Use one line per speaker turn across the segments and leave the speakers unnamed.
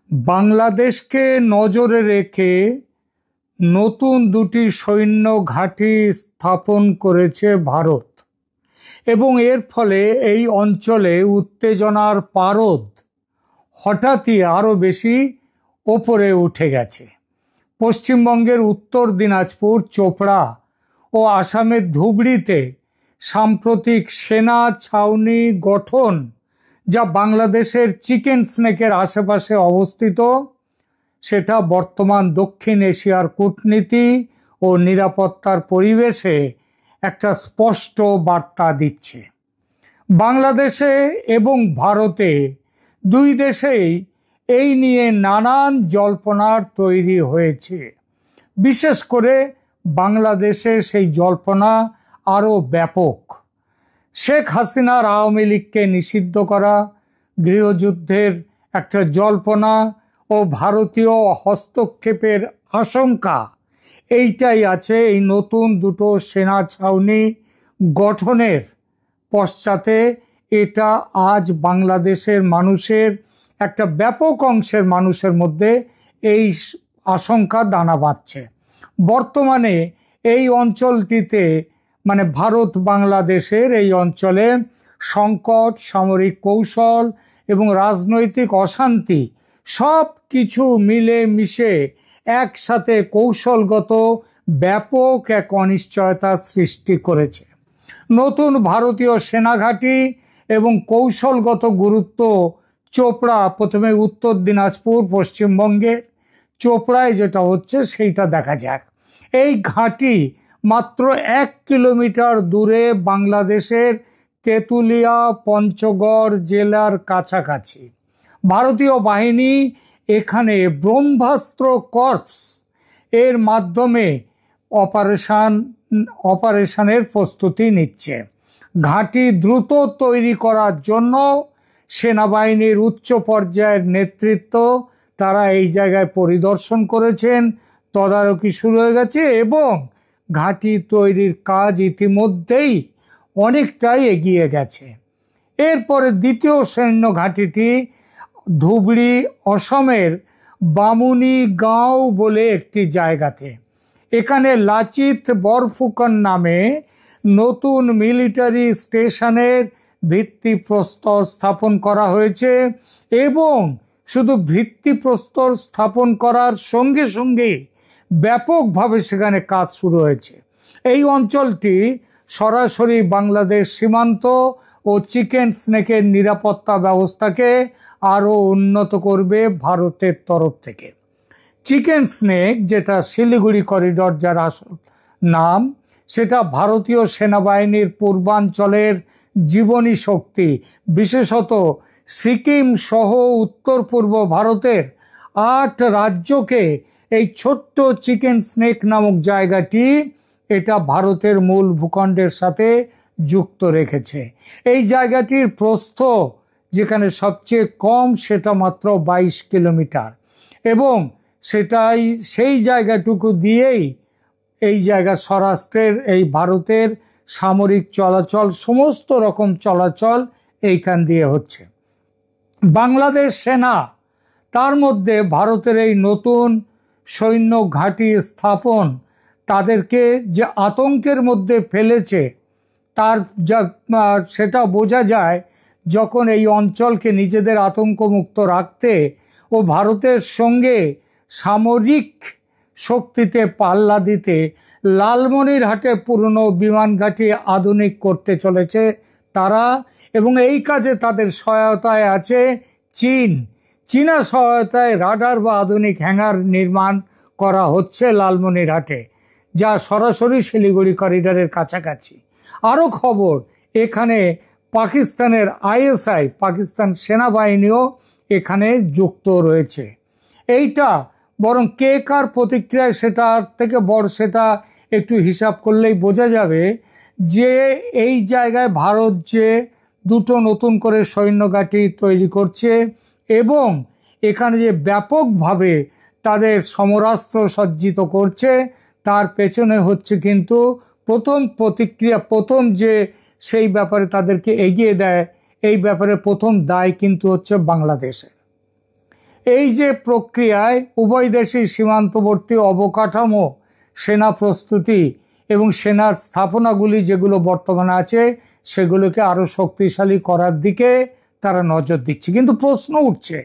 বাংলাদেশকে নজরে রেখে নতুন দুটি সৈন্য ঘাঁটি স্থাপন করেছে ভারত এবং এর ফলে এই অঞ্চলে উত্তেজনার পারদ হঠাৎই আরও বেশি ওপরে উঠে গেছে। পশ্চিমবঙ্গের উত্তর দিনাজপুর, চোপড়া ও আসামের ধুবড়িতে সাম্প্রতিক সেনা ছাউনি গঠন, যা বাংলাদেশের চিকেন স্নেকের আশেপাশে অবস্থিত, সেটা বর্তমান দক্ষিণ এশিয়ার কূটনীতি ও নিরাপত্তার পরিবেশে একটা স্পষ্ট বার্তা দিচ্ছে। বাংলাদেশে এবং ভারতে দুই দেশেই এই নিয়ে নানান জল্পনার তৈরি হয়েছে। বিশেষ করে বাংলাদেশে সেই জল্পনা আরও ব্যাপক। শেখ হাসিনার আওয়ামী লীগকে নিষিদ্ধ করা, গৃহযুদ্ধের একটা জল্পনা ও ভারতীয় হস্তক্ষেপের আশঙ্কা, এইটাই আছে এই নতুন দুটো সেনা ছাউনি গঠনের পশ্চাতে। এটা আজ বাংলাদেশের মানুষের একটা ব্যাপক অংশের মানুষের মধ্যে এই আশঙ্কা দানা বাঁধছে। বর্তমানে এই অঞ্চলটিতে মানে ভারত বাংলাদেশের এই অঞ্চলে সংকট, সামরিক কৌশল এবং রাজনৈতিক অশান্তি সব কিছু মিলে মিশে একসাথে কৌশলগত ব্যাপক এক অনিশ্চয়তা সৃষ্টি করেছে। নতুন ভারতীয় সেনাঘাঁটি এবং কৌশলগত গুরুত্ব চোপড়া, প্রথমে উত্তর দিনাজপুর পশ্চিমবঙ্গের চোপড়ায় যেটা হচ্ছে সেইটা দেখা যাক। এই ঘাঁটি মাত্র 1 কিলোমিটার দূরে বাংলাদেশের তেঁতুলিয়া পঞ্চগড় জেলার কাছাকাছি। ভারতীয় বাহিনী এখানে ব্রহ্মাস্ত্র কর্পস এর মাধ্যমে অপারেশনের প্রস্তুতি নিচ্ছে। ঘাঁটি দ্রুত তৈরি করার জন্য সেনাবাহিনীর উচ্চ পর্যায়ের নেতৃত্ব তারা এই জায়গায় পরিদর্শন করেছেন, তদারকি শুরু হয়ে গেছে এবং ঘাঁটি তৈরির কাজ ইতিমধ্যেই অনেকটাই এগিয়ে গেছে। এরপরে দ্বিতীয় সৈন্য ঘাঁটিটি ধুবড়ি, অসমের বামুনি গাঁও বলে একটি জায়গাতে। এখানে লাচিত বরফুকন নামে নতুন মিলিটারি স্টেশনের ভিত্তিপ্রস্তর স্থাপন করা হয়েছে এবং শুধু ভিত্তিপ্রস্তর স্থাপন করার সঙ্গে সঙ্গে ব্যাপকভাবে সেখানে কাজ শুরু হয়েছে। এই অঞ্চলটি সরাসরি বাংলাদেশ সীমান্ত ও চিকেন স্নেকের নিরাপত্তা ব্যবস্থাকে আরও উন্নত করবে ভারতের তরফ থেকে। চিকেন স্নেক, যেটা শিলিগুড়ি করিডর যার আসল নাম, সেটা ভারতীয় সেনাবাহিনীর পূর্বাঞ্চলের জীবনী শক্তি। বিশেষত সিকিম সহ উত্তর পূর্ব ভারতের 8 রাজ্যকে এই ছোট্ট চিকেন স্নেক নামক জায়গাটি এটা ভারতের মূল ভূখণ্ডের সাথে যুক্ত রেখেছে। এই জায়গাটির প্রস্থ যেখানে সবচেয়ে কম সেটা মাত্র 22 কিলোমিটার এবং সেটাই সেই জায়গাটুকু দিয়েই এই জায়গা স্বরাষ্ট্রের এই ভারতের সামরিক চলাচল, সমস্ত রকম চলাচল এইখান দিয়ে হচ্ছে। বাংলাদেশ সেনা তার মধ্যে ভারতের এই নতুন সৈন্য ঘাঁটি স্থাপন তাদেরকে যে আতঙ্কের মধ্যে ফেলেছে তার সেটা বোঝা যায় যখন এই অঞ্চলকে নিজেদের আতঙ্কমুক্ত রাখতে ও ভারতের সঙ্গে সামরিক শক্তিতে পাল্লা দিতে লালমনিরহাটে পুরনো বিমান ঘাঁটি আধুনিক করতে চলেছে তারা, এবং এই কাজে তাদের সহায়তায় আছে চীনা সহায়তায় রাডার বা আধুনিক হ্যাঙ্গার নির্মাণ করা হচ্ছে লালমনিরহাটে, যা সরাসরি শিলিগুড়ি করিডরের কাছাকাছি। আরও খবর, এখানে পাকিস্তানের ISI, পাকিস্তান সেনাবাহিনীও এখানে যুক্ত রয়েছে। এইটা বরং কে কার প্রতিক্রিয়ায় সেটার থেকে বড় সেটা একটু হিসাব করলেই বোঝা যাবে যে এই জায়গায় ভারত যে দুটো নতুন করে সৈন্য ঘাঁটি তৈরি করছে এবং এখানে যে ব্যাপকভাবে তাদের সমরাস্ত্র সজ্জিত করছে, তার পেছনে হচ্ছে কিন্তু প্রথম প্রতিক্রিয়া, প্রথম যে সেই ব্যাপারে তাদেরকে এগিয়ে দেয়, এই ব্যাপারে প্রথম দায় কিন্তু হচ্ছে বাংলাদেশের। এই যে প্রক্রিয়ায় উভয় দেশের সীমান্তবর্তী অবকাঠামো, সেনা প্রস্তুতি এবং সেনার স্থাপনাগুলি যেগুলো বর্তমানে আছে সেগুলোকে আরও শক্তিশালী করার দিকে তারা নজর দিচ্ছে। কিন্তু প্রশ্ন উঠছে,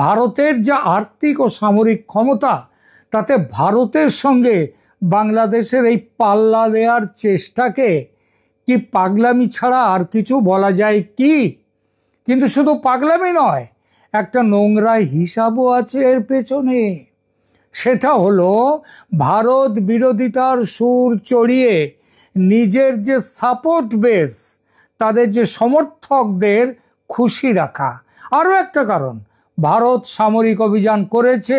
ভারতের যে আর্থিক ও সামরিক ক্ষমতা, তাতে ভারতের সঙ্গে বাংলাদেশের এই পাল্লা দেওয়ার চেষ্টাকে কি পাগলামি ছাড়া আর কিছু বলা যায় কি? কিন্তু শুধু পাগলামি নয়, একটা নোংরা হিসাবও আছে এর পেছনে। সেটা হলো ভারত বিরোধিতার সুর চড়িয়ে নিজের যে সাপোর্ট বেস, তাদের যে সমর্থকদের খুশি রাখা। আরও একটা কারণ, ভারত সামরিক অভিযান করেছে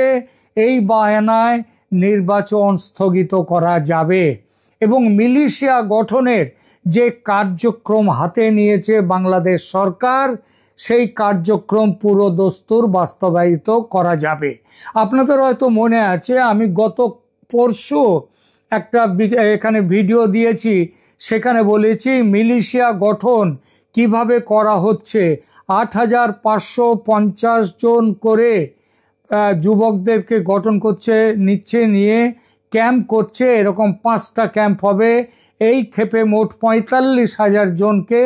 এই বাহানায় নির্বাচন স্থগিত করা যাবে এবং মিলিশিয়া গঠনের যে কার্যক্রম হাতে নিয়েছে বাংলাদেশ সরকার, সেই কার্যক্রম পুরো দস্তুর বাস্তবায়িত করা যাবে। আপনাদের হয়তো মনে আছে, আমি গত পরশু একটা এখানে ভিডিও দিয়েছি, সেখানে বলেছি মিলিশিয়া গঠন কিভাবে করা হচ্ছে। 8,550 জন করে যুবকদেরকে গঠন করছে, নিয়ে ক্যাম্প করছে। এরকম 5টা ক্যাম্প হবে। এই ক্ষেপে মোট 45,000 জনকে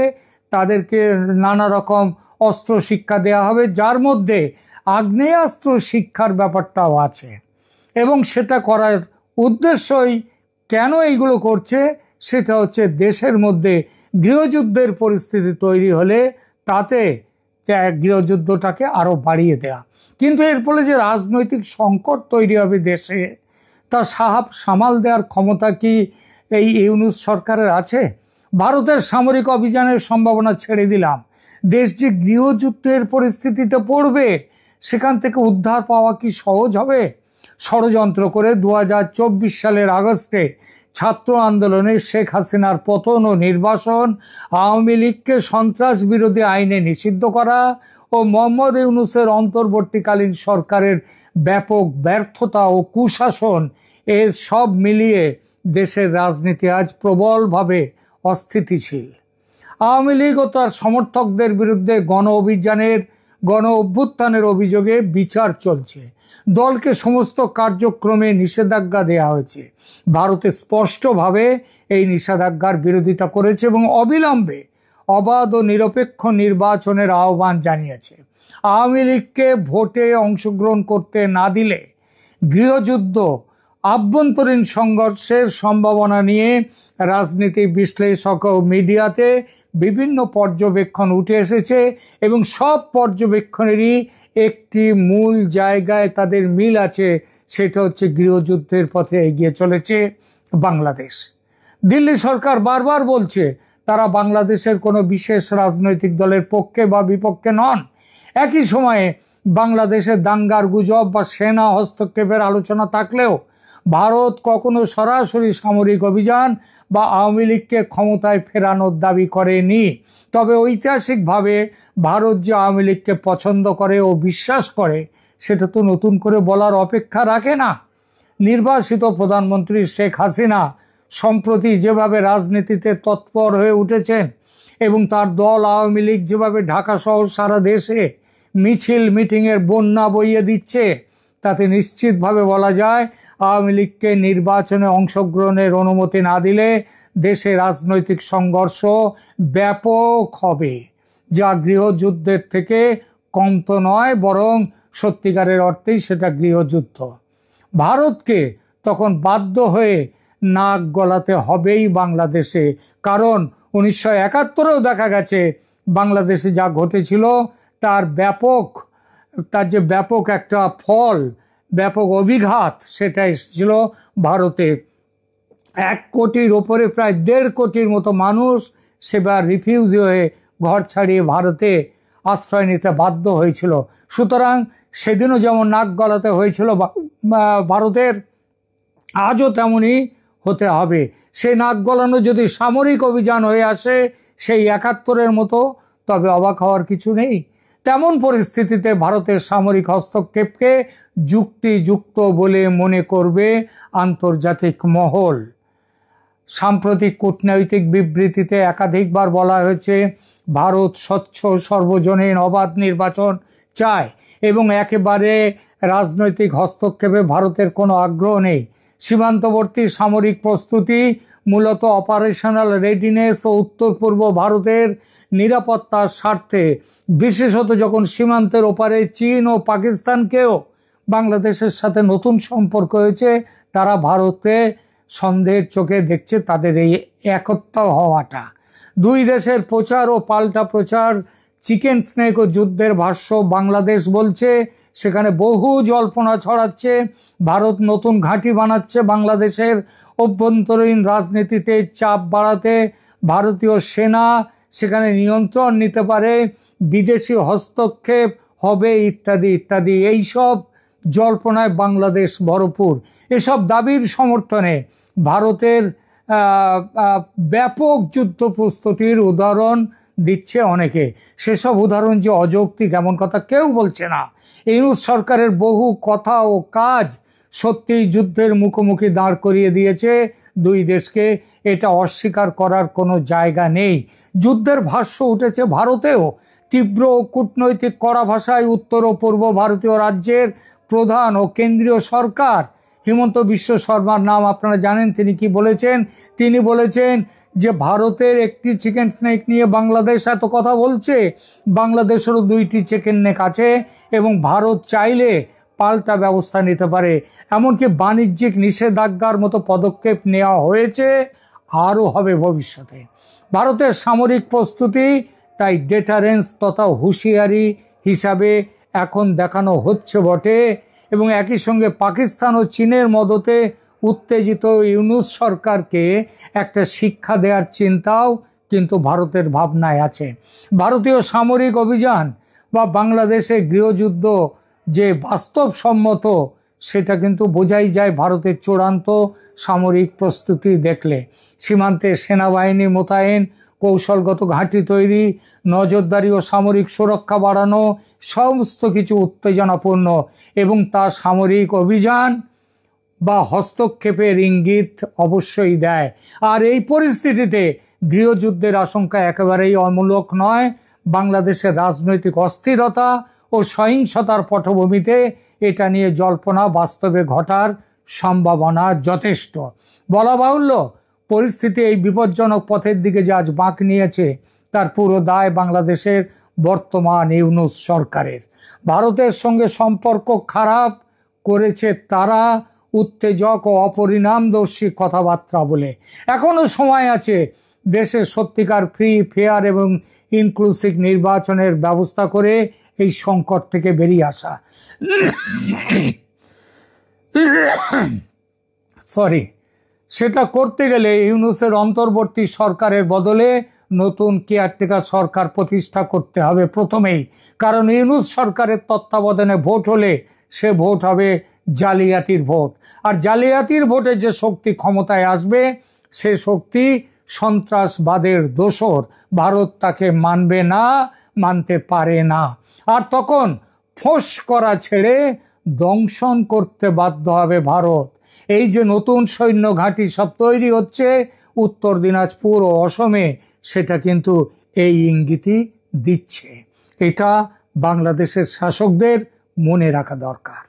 তাদেরকে নানা রকম অস্ত্র শিক্ষা দেওয়া হবে, যার মধ্যে আগ্নেয়াস্ত্র শিক্ষার ব্যাপারটাও আছে। এবং সেটা করার উদ্দেশ্যই কেন এইগুলো করছে, সেটা হচ্ছে দেশের মধ্যে গৃহযুদ্ধের পরিস্থিতি তৈরি হলে তাতে গৃহযুদ্ধটাকে আরও বাড়িয়ে দেয়া। কিন্তু এর ফলে যে রাজনৈতিক সংকট তৈরি হবে দেশে, তা সামাল দেওয়ার ক্ষমতা কি এই ইউনূস সরকারের আছে? ভারতের সামরিক অভিযানের সম্ভাবনা ছেড়ে দিলাম, দেশ যে গৃহযুদ্ধের পরিস্থিতিতে পড়বে, সেখান থেকে উদ্ধার পাওয়া কি সহজ হবে? ষড়যন্ত্র করে 2024 সালের আগস্টে ছাত্র আন্দোলনে শেখ হাসিনার পতন ও নির্বাসন, আওয়ামী লীগকে সন্ত্রাস বিরোধী আইনে নিষিদ্ধ করা ও মোহাম্মদ ইউনূসের অন্তর্বর্তীকালীন সরকারের ব্যাপক ব্যর্থতা ও কুশাসন, এর সব মিলিয়ে দেশের রাজনীতি আজ প্রবলভাবে অস্থিতিশীল। আওয়ামী লীগ ও তার সমর্থকদের বিরুদ্ধে গণ অভ্যুত্থানের অভিযোগে বিচার চলছে। দলকে সমস্ত কার্যক্রমে নিষেধাজ্ঞা দেওয়া হয়েছে। ভারতে স্পষ্টভাবে এই নিষেধাজ্ঞার বিরোধিতা করেছে এবং অবিলম্বে অবাধ ও নিরপেক্ষ নির্বাচনের আহ্বান জানিয়েছে। আওয়ামী লীগকে ভোটে অংশগ্রহণ করতে না দিলে গৃহযুদ্ধ, আভ্যন্তরীণ সংঘর্ষের সম্ভাবনা নিয়ে রাজনীতি বিশ্লেষক ও মিডিয়াতে বিভিন্ন পর্যবেক্ষণ উঠে এসেছে এবং সব পর্যবেক্ষণেরই একটি মূল জায়গায় তাদের মিল আছে, সেটা হচ্ছে গৃহযুদ্ধের পথে এগিয়ে চলেছে বাংলাদেশ। দিল্লি সরকার বারবার বলছে তারা বাংলাদেশের কোনো বিশেষ রাজনৈতিক দলের পক্ষে বা বিপক্ষে নন। একই সময়ে বাংলাদেশে দাঙ্গার গুজব বা সেনা হস্তক্ষেপের আলোচনা থাকলেও ভারত কখনো সরাসরি সামরিক অভিযান বা আওয়ামী লীগকে ক্ষমতায় ফেরানোর দাবি করেনি। তবে ঐতিহাসিকভাবে ভারত যে আওয়ামী লীগকে পছন্দ করে ও বিশ্বাস করে, সেটা তো নতুন করে বলার অপেক্ষা রাখে না। নির্বাসিত প্রধানমন্ত্রী শেখ হাসিনা সম্প্রতি যেভাবে রাজনীতিতে তৎপর হয়ে উঠেছেন এবং তার দল আওয়ামী লীগ যেভাবে ঢাকা সহ সারা দেশে মিছিল মিটিংয়ের বন্যা বইয়ে দিচ্ছে, তাতে নিশ্চিতভাবে বলা যায় আওয়ামী লীগকে নির্বাচনে অংশগ্রহণের অনুমতি না দিলে দেশে রাজনৈতিক সংঘর্ষ ব্যাপক হবে, যা গৃহযুদ্ধের থেকে কম তো নয়, বরং সত্যিকারের অর্থেই সেটা গৃহযুদ্ধ। ভারতকে তখন বাধ্য হয়ে নাক গলাতে হবেই বাংলাদেশে, কারণ 1971-এও দেখা গেছে বাংলাদেশে যা ঘটেছিল তার যে ব্যাপক একটা ফল, ব্যাপক অভিঘাত, সেটা এসেছিল ভারতে। 1 কোটির ওপরে প্রায় 1.5 কোটির মতো মানুষ সেবার রিফিউজি হয়ে ঘর ছাড়িয়ে ভারতে আশ্রয় নিতে বাধ্য হয়েছিল। সুতরাং সেদিনও যেমন নাক গলাতে হয়েছিল ভারতের, আজও তেমনই হতে হবে। সেই নাক গলানো যদি সামরিক অভিযান হয়ে আসে সেই 71-এর মতো, তবে অবাক হওয়ার কিছু নেই। তেমন পরিস্থিতিতে ভারতের সামরিক হস্তক্ষেপকে যুক্তিযুক্ত বলে মনে করবে আন্তর্জাতিক মহল। সাম্প্রতিক কূটনৈতিক বিবৃতিতে একাধিকবার বলা হয়েছে ভারত স্বচ্ছ, সর্বজনীন, অবাধ নির্বাচন চায় এবং একেবারে রাজনৈতিক হস্তক্ষেপে ভারতের কোনো আগ্রহ নেই। সীমান্তবর্তী সামরিক প্রস্তুতি মূলত অপারেশনাল রেডিনেস ও উত্তর পূর্ব ভারতের নিরাপত্তার স্বার্থে, বিশেষত যখন সীমান্তের ওপারে চীন ও পাকিস্তানকেও বাংলাদেশের সাথে নতুন সম্পর্ক হয়েছে, তারা ভারতে সন্দেহের চোখে দেখছে তাদের এই একত্র হওয়াটা। দুই দেশের প্রচার ও পাল্টা প্রচার। চিকেন স্নেক ও যুদ্ধের ভাষ্য বাংলাদেশ বলছে, সেখানে বহু জল্পনা ছড়াচ্ছে। ভারত নতুন ঘাঁটি বানাচ্ছে বাংলাদেশের অভ্যন্তরীণ রাজনীতিতে চাপ বাড়াতে, ভারতীয় সেনা সেখানে নিয়ন্ত্রণ নিতে পারে, বিদেশি হস্তক্ষেপ হবে ইত্যাদি ইত্যাদি। এইসব জল্পনায় বাংলাদেশ ভরপুর। এসব দাবির সমর্থনে ভারতের ব্যাপক যুদ্ধ প্রস্তুতির উদাহরণ দিচ্ছে অনেকে। সেসব উদাহরণ যে অযৌক্তিক এমন কথা কেউ বলছে না। ইউনূস সরকারের বহু কথা ও কাজ সত্যিই যুদ্ধের মুখোমুখি দাঁড় করিয়ে দিয়েছে দুই দেশকে, এটা অস্বীকার করার কোনো জায়গা নেই। যুদ্ধের ভাষ্য উঠেছে ভারতেও। তীব্র কূটনৈতিক কড়া ভাষায় উত্তর ও পূর্ব ভারতীয় রাজ্যের প্রধান ও কেন্দ্রীয় সরকার, হিমন্ত বিশ্ব শর্মার নাম আপনারা জানেন, তিনি কি বলেছেন? তিনি বলেছেন যে ভারতের একটি চিকেন স্নেক নিয়ে বাংলাদেশ এত কথা বলছে, বাংলাদেশেরও 2টি চিকেন নেক আছে এবং ভারত চাইলে পাল্টা ব্যবস্থা নিতে পারে। এমনকি বাণিজ্যিক নিষেধাজ্ঞার মতো পদক্ষেপ নেওয়া হয়েছে, আরও হবে ভবিষ্যতে। ভারতের সামরিক প্রস্তুতি তাই ডেটারেন্স তথা হুঁশিয়ারি হিসাবে এখন দেখানো হচ্ছে বটে, এবং একই সঙ্গে পাকিস্তান ও চীনের মদতে উত্তেজিত ইউনূস সরকারকে একটা শিক্ষা দেওয়ার চিন্তাও কিন্তু ভারতের ভাবনায় আছে। ভারতীয় সামরিক অভিযান বা বাংলাদেশে গৃহযুদ্ধ যে বাস্তবসম্মত, সেটা কিন্তু বোঝাই যায় ভারতের চূড়ান্ত সামরিক প্রস্তুতি দেখলে। সীমান্তে সেনাবাহিনী মোতায়েন, কৌশলগত ঘাঁটি তৈরি, নজরদারি ও সামরিক সুরক্ষা বাড়ানো, সমস্ত কিছু উত্তেজনাপূর্ণ এবং তা সামরিক অভিযান বা হস্তক্ষেপের ইঙ্গিত অবশ্যই দেয়। আর এই পরিস্থিতিতে গৃহযুদ্ধের আশঙ্কা একেবারেই অমূলক নয়। বাংলাদেশের রাজনৈতিক অস্থিরতা ও সহিংসতার পটভূমিতে এটা নিয়ে জল্পনা বাস্তবে ঘটার সম্ভাবনা যথেষ্ট। বলা বাহুল্য, পরিস্থিতি এই বিপজ্জনক পথের দিকে যে আজ বাঁক নিয়েছে, তার পুরো দায় বাংলাদেশের বর্তমান ইউনূস সরকারের। ভারতের সঙ্গে সম্পর্ক খারাপ করেছে তারা উত্তেজক ও অপরিণামদর্শী কথাবার্তা বলে। এখনো সময় আছে দেশের সত্যিকার ফ্রি, ফেয়ার এবং ইনক্লুসিভ নির্বাচনের ব্যবস্থা করে এই সংকট থেকে বেরিয়ে আসা। সেটা করতে গেলে ইউনূসের অন্তর্বর্তী সরকারের বদলে নতুন কেয়ারটেকার সরকার প্রতিষ্ঠা করতে হবে প্রথমেই। কারণ ইউনূস সরকারের তত্ত্বাবধানে ভোট হলে সে ভোট হবে জালিয়াতির ভোট, আর জালিয়াতির ভোটে যে শক্তি ক্ষমতায় আসবে সে শক্তি সন্ত্রাসবাদের দোসর। ভারত তাকে মানবে না, মানতে পারে না। আর তখন ফোঁস করা ছেড়ে দংশন করতে বাধ্য হবে ভারত। এই যে নতুন সৈন্য ঘাঁটি সব তৈরি হচ্ছে উত্তর দিনাজপুর ও অসমে, সেটা কিন্তু এই ইঙ্গিতই দিচ্ছে। এটা বাংলাদেশের শাসকদের মনে রাখা দরকার।